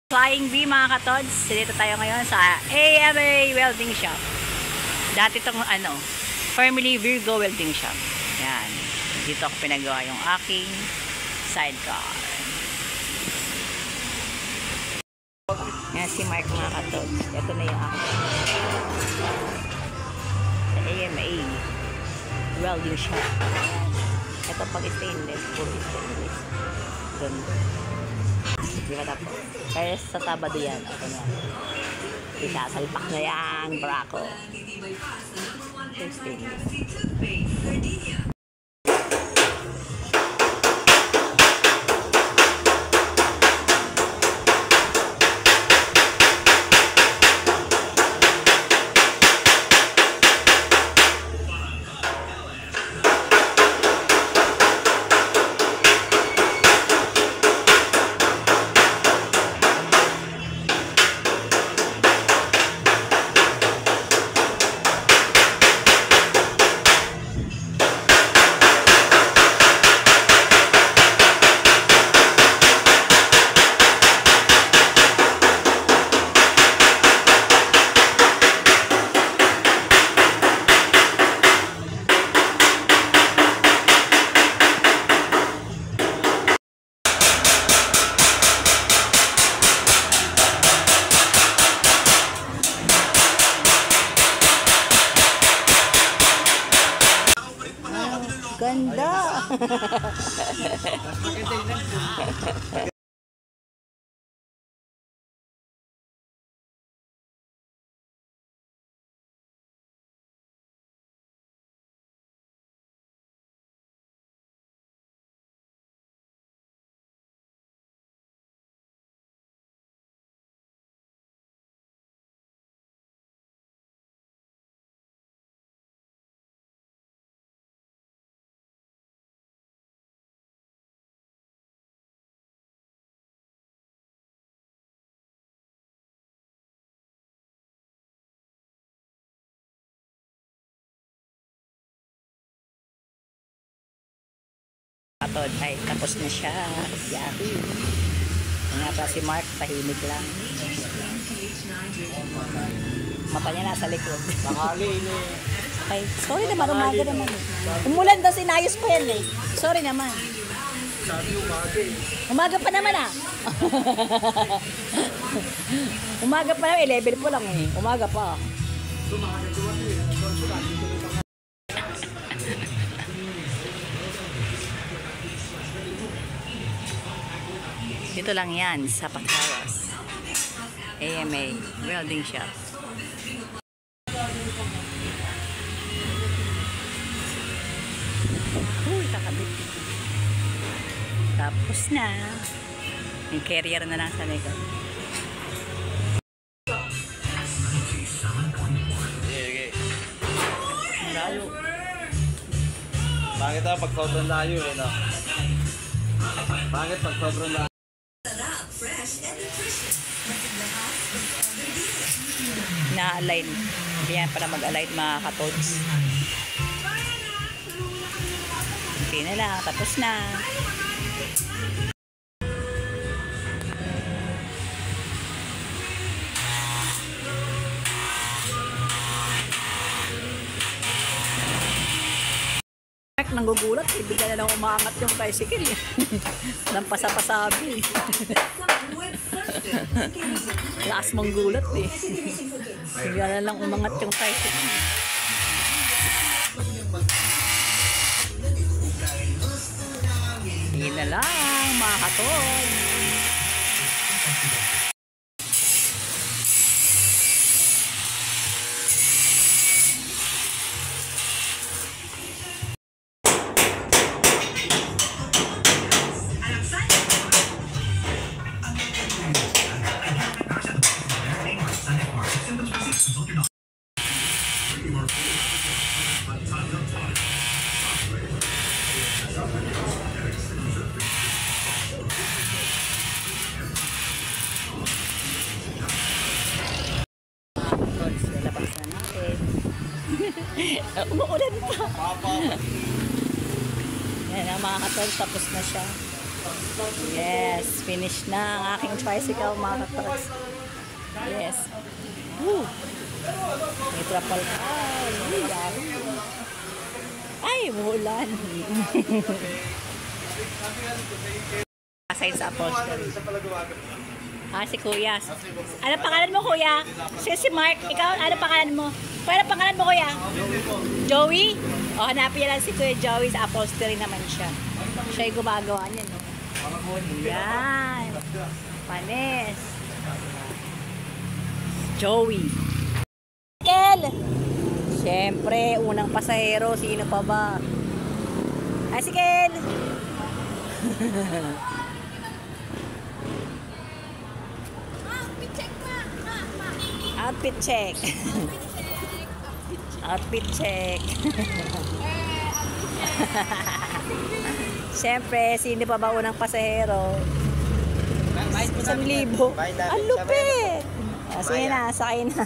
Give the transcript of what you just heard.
Flying V mga katods, dito tayo ngayon sa AMA Welding Shop. Dati itong Family Virgo Welding Shop. Yan. Dito ako pinagawa yung aking sidecar. Yan si Mark mga katods. Ito na yung aking sa AMA Welding Shop. Ito pag stainless, puro stainless. Ganda. Di ba tapos? Kaya sa Sabado yan. Ako na. Isasalpak na yan, brako. Stainless. Ganda! Atod, ay tapos na siya. Yahoo! Nga pa si Mark, tahimik lang. Mata niya nasa likod. Ay, sorry naman, umaga naman. Umulan daw, sinayos pa yan eh. Sorry naman. Umaga pa naman ah. Umaga pa naman, 11 po lang eh. Umaga pa. Dito lang yan sa Patawas. AMA Welding Shop. Uy, kakabit. Tapos na. Yung carrier na lang sa likod. Okay. Layo. Bakit pag sobrang layo eh, no? Bakit pag sobrang layo? Na-align. Yan para mag-align mga katods. Okay na lang. Tapos na. Nanggugulat eh. Bigla na lang umaangat yung tricycle eh. Nang pasapasabi. Lakas mong gulat eh. Bigla na lang umangat yung tricycle. Hindi na lang mga katol. Umuulan pa. Yan ang mga katol, tapos na siya. Yes, finish na ang aking tricycle, mga katrops. Yes. Woo! May trapal. Ay, umuulan. Aside sa upholstery. Si Kuya. Ano pangalan mo, Kuya? Si Mark. Ikaw, ano pangalan mo? Kuya, ano pangalan mo, Kuya? Joey? O, hanapin lang si Kuya Joey. Sa upholstery naman siya. Siya yung gumagawa niya, no? Yan. Panis. Joey. Kel! Siyempre, unang pasahero. Sino pa ba? Ay, si Kel! Outfit check. Outfit check. Siyempre, sino pa ba unang pasahero? 1,000. Ang lupit! Sige na, sakay na.